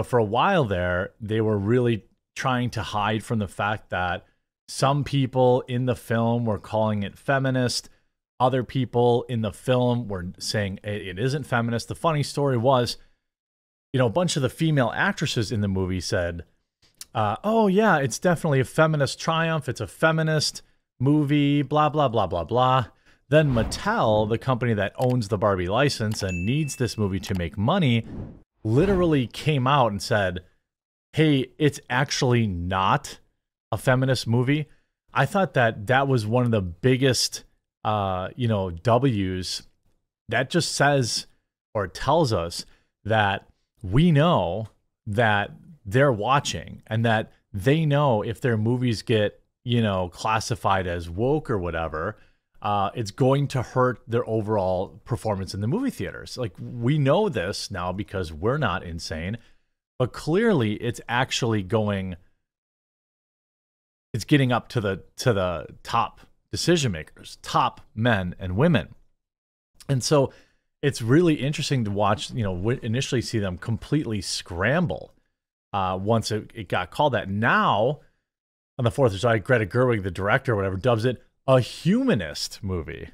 for a while there, they were really trying to hide from the fact that some people in the film were calling it feminist. Other people in the film were saying it isn't feminist. The funny story was, a bunch of the female actresses in the movie said, oh yeah, it's definitely a feminist triumph. It's a feminist movie, blah, blah, blah, blah, blah. Then Mattel, the company that owns the Barbie license and needs this movie to make money, literally came out and said, hey, it's actually not a feminist movie. I thought that was one of the biggest, W's. That just says or tells us that we know that they're watching and that they know if their movies get, classified as woke or whatever, it's going to hurt their overall performance in the movie theaters. Like, we know this now because we're not insane, but clearly it's actually it's getting up to the top decision makers, top men and women. And so it's really interesting to watch, initially see them completely scramble once it got called that. Now, on the 4th of July, Greta Gerwig, the director or whatever, dubs it a humanist movie.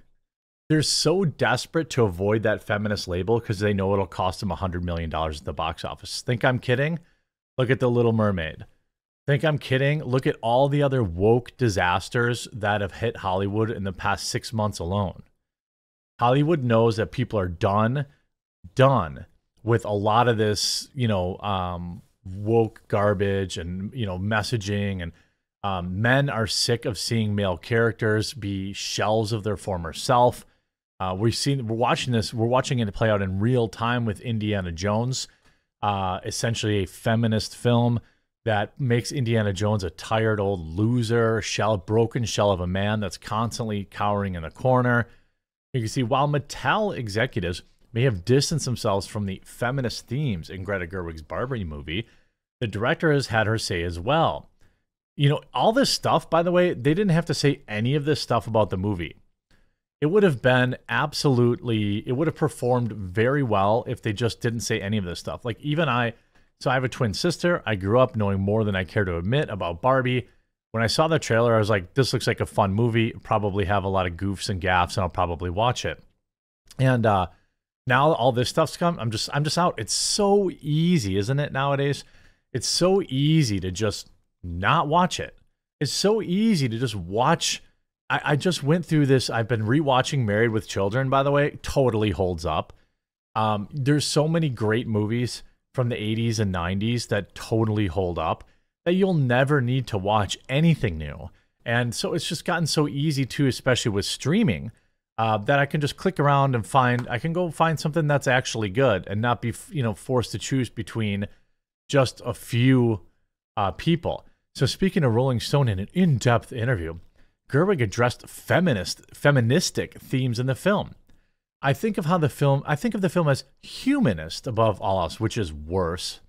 They're so desperate to avoid that feminist label because they know it'll cost them $100 million at the box office. Think I'm kidding? Look at The Little Mermaid. Think I'm kidding? Look at all the other woke disasters that have hit Hollywood in the past 6 months alone. Hollywood knows that people are done with a lot of this, woke garbage and, messaging, and men are sick of seeing male characters be shells of their former self. We're watching it play out in real time with Indiana Jones, essentially a feminist film that makes Indiana Jones a tired old loser, broken shell of a man that's constantly cowering in a corner. You can see while Mattel executives may have distanced themselves from the feminist themes in Greta Gerwig's Barbie movie, the director has had her say as well. All this stuff, by the way, they didn't have to say any of this stuff about the movie. It would have been it would have performed very well if they just didn't say any of this stuff. Like, even so I have a twin sister. I grew up knowing more than I care to admit about Barbie. When I saw the trailer, I was like, this looks like a fun movie. Probably have a lot of goofs and gaffes, and I'll probably watch it. And now all this stuff's come. I'm just out. It's so easy, isn't it, nowadays? It's so easy to just not watch it. It's so easy to just watch. I just went through this. I've been rewatching Married with Children, by the way. Totally holds up. There's so many great movies from the 80s and 90s that totally hold up that you'll never need to watch anything new. And so it's just gotten so easy too, especially with streaming, that I can just click around and I can go find something that's actually good and not be, forced to choose between just a few people. So speaking of Rolling Stone, in an in-depth interview, Gerwig addressed feministic themes in the film. I think of the film as humanist above all else, which is worse.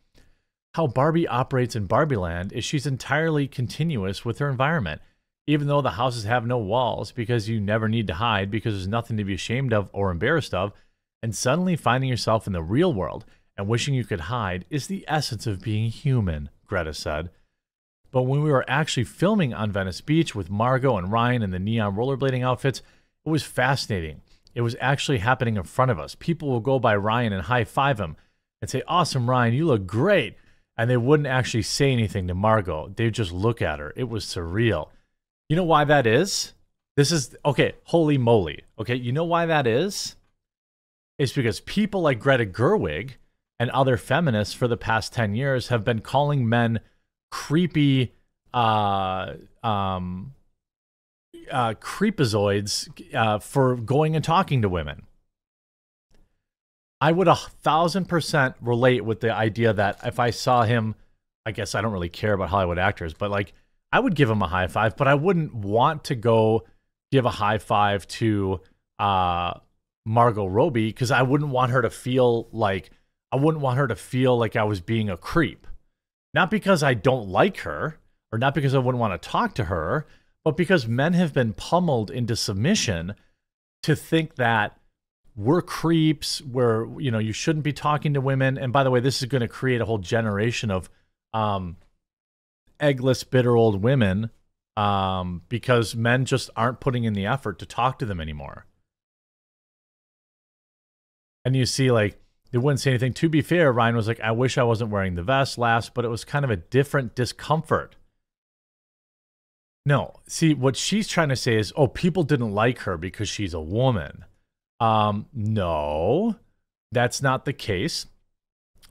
How Barbie operates in Barbie Land is she's entirely continuous with her environment, even though the houses have no walls, because you never need to hide because there's nothing to be ashamed of or embarrassed of, and suddenly finding yourself in the real world and wishing you could hide is the essence of being human, Greta said. But when we were actually filming on Venice Beach with Margot and Ryan in the neon rollerblading outfits, it was fascinating. It was actually happening in front of us. People will go by Ryan and high-five him and say, "Awesome, Ryan, you look great." And they wouldn't actually say anything to Margot. They'd just look at her. It was surreal. You know why that is? Okay, holy moly. Okay, you know why that is? It's because people like Greta Gerwig and other feminists for the past 10 years have been calling men creepy creepazoids for going and talking to women. I would 1,000% relate with the idea that if I saw him, I guess I don't really care about Hollywood actors, but like I would give him a high five, but I wouldn't want to go give a high five to Margot Robbie because I wouldn't want her to feel like I was being a creep. Not because I don't like her or not because I wouldn't want to talk to her, but because men have been pummeled into submission to think that we're creeps, you shouldn't be talking to women. And by the way, this is going to create a whole generation of eggless, bitter old women because men just aren't putting in the effort to talk to them anymore. And you see, like, they wouldn't say anything. To be fair, Ryan was like, I wish I wasn't wearing the vest last, but it was kind of a different discomfort. No, see, what she's trying to say is, oh, people didn't like her because she's a woman. No, that's not the case.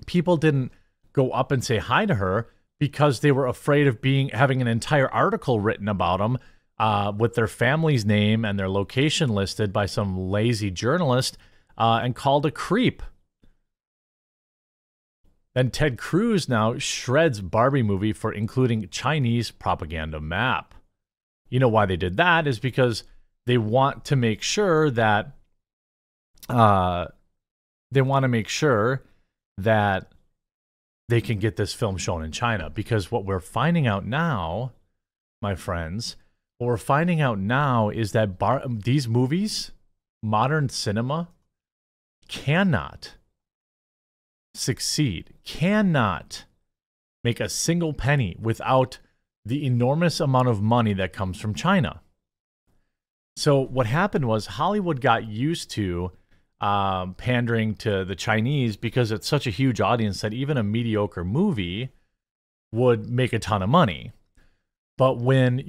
People didn't go up and say hi to her because they were afraid of having an entire article written about them with their family's name and their location listed by some lazy journalist and called a creep. Then Ted Cruz now shreds Barbie movie for including Chinese propaganda map. You know why they did that is because they want to make sure that they can get this film shown in China. Because what we're finding out now, my friends, what we're finding out now is that these movies, modern cinema, cannot succeed, cannot make a single penny without the enormous amount of money that comes from China. So what happened was Hollywood got used to pandering to the Chinese because it's such a huge audience that even a mediocre movie would make a ton of money. But when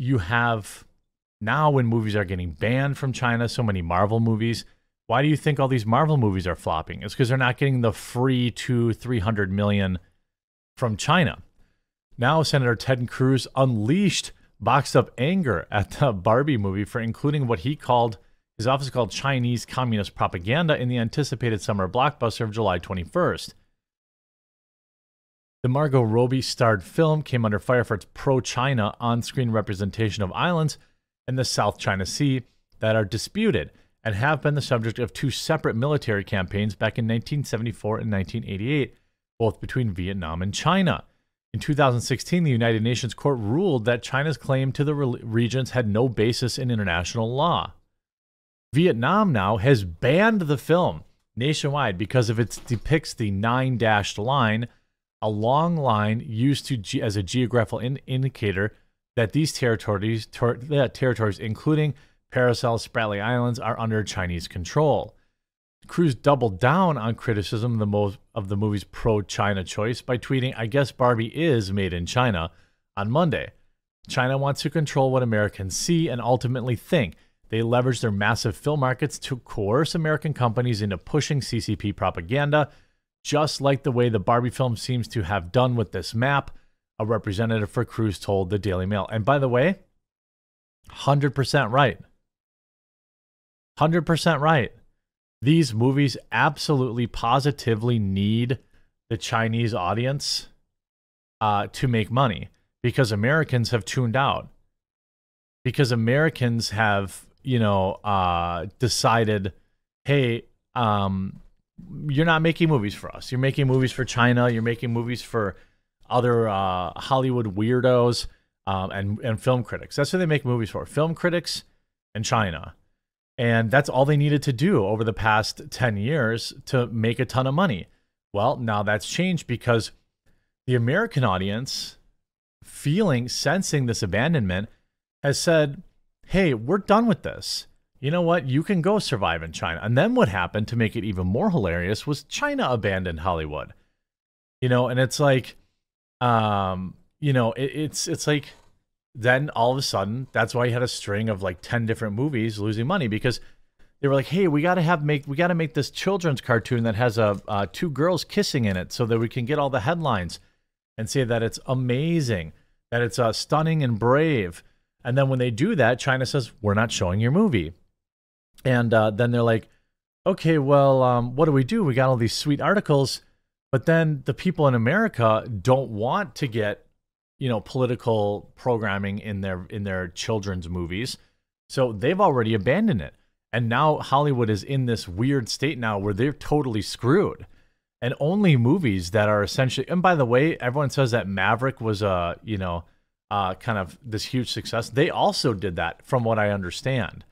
movies are getting banned from China, so many Marvel movies, why do you think all these Marvel movies are flopping? It's because they're not getting the free $200-300 million from China. Now, Senator Ted Cruz unleashed boxed up anger at the Barbie movie for including what his office called Chinese communist propaganda in the anticipated summer blockbuster of July 21st. The Margot Robbie-starred film came under fire for its pro-China on-screen representation of islands in the South China Sea that are disputed and have been the subject of two separate military campaigns back in 1974 and 1988, both between Vietnam and China. In 2016, the United Nations Court ruled that China's claim to the regions had no basis in international law. Vietnam now has banned the film nationwide because of it depicts the 9-dashed line, a long line used as a geographical indicator that these territories, including Paracel Spratly Islands, are under Chinese control. Cruz doubled down on criticism of the movie's pro-China choice by tweeting, I guess Barbie is made in China, on Monday. China wants to control what Americans see and ultimately think. They leverage their massive film markets to coerce American companies into pushing CCP propaganda, just like the way the Barbie film seems to have done with this map, a representative for Cruz told the Daily Mail. And by the way, 100% right. 100% right. These movies absolutely, positively need the Chinese audience to make money because Americans have tuned out. Because Americans have, decided, hey, you're not making movies for us. You're making movies for China. You're making movies for other Hollywood weirdos and film critics. That's who they make movies for. Film critics and China. And that's all they needed to do over the past 10 years to make a ton of money. Well, now that's changed because the American audience, sensing this abandonment, has said, hey, we're done with this. You know what? You can go survive in China. And then what happened, to make it even more hilarious, was China abandoned Hollywood. And it's like, it's like, then all of a sudden, that's why you had a string of like 10 different movies losing money because they were like, hey, we got to make this children's cartoon that has two girls kissing in it so that we can get all the headlines and say that it's amazing, that it's stunning and brave. And then when they do that, China says, we're not showing your movie. And then they're like, okay, well, what do? We got all these sweet articles, but then the people in America don't want to get political programming in their children's movies. So they've already abandoned it. And now Hollywood is in this weird state now where they're totally screwed. And only movies that are essentially, and by the way, everyone says that Maverick was kind of this huge success. They also did that from what I understand.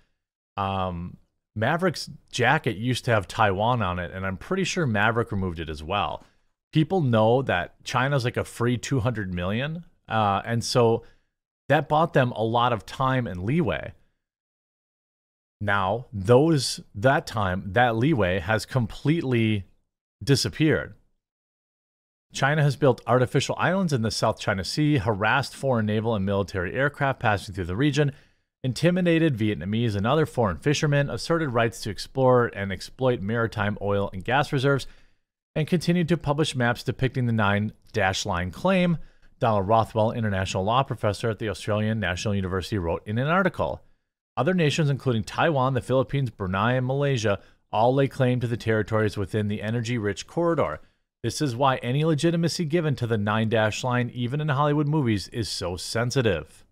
Maverick's jacket used to have Taiwan on it, and I'm pretty sure Maverick removed it as well. People know that China's like a free 200 million, and so that bought them a lot of time and leeway. Now, that leeway has completely disappeared. China has built artificial islands in the South China Sea, harassed foreign naval and military aircraft passing through the region, intimidated Vietnamese and other foreign fishermen, asserted rights to explore and exploit maritime oil and gas reserves, and continued to publish maps depicting the 9-line claim, Donald Rothwell, international law professor at the Australian National University, wrote in an article. Other nations, including Taiwan, the Philippines, Brunei, and Malaysia, all lay claim to the territories within the energy-rich corridor. This is why any legitimacy given to the 9-line, even in Hollywood movies, is so sensitive.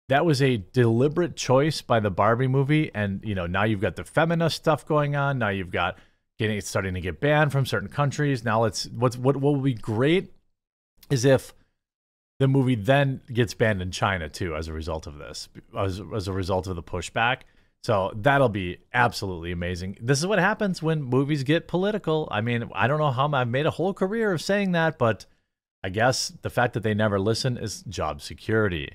That was a deliberate choice by the Barbie movie, and now you've got the feminist stuff going on. Now you've got it's starting to get banned from certain countries. Now what will be great is if the movie then gets banned in China too as a result of this, as a result of the pushback. So that'll be absolutely amazing. This is what happens when movies get political. I mean, I don't know how I've made a whole career of saying that, but I guess the fact that they never listen is job security.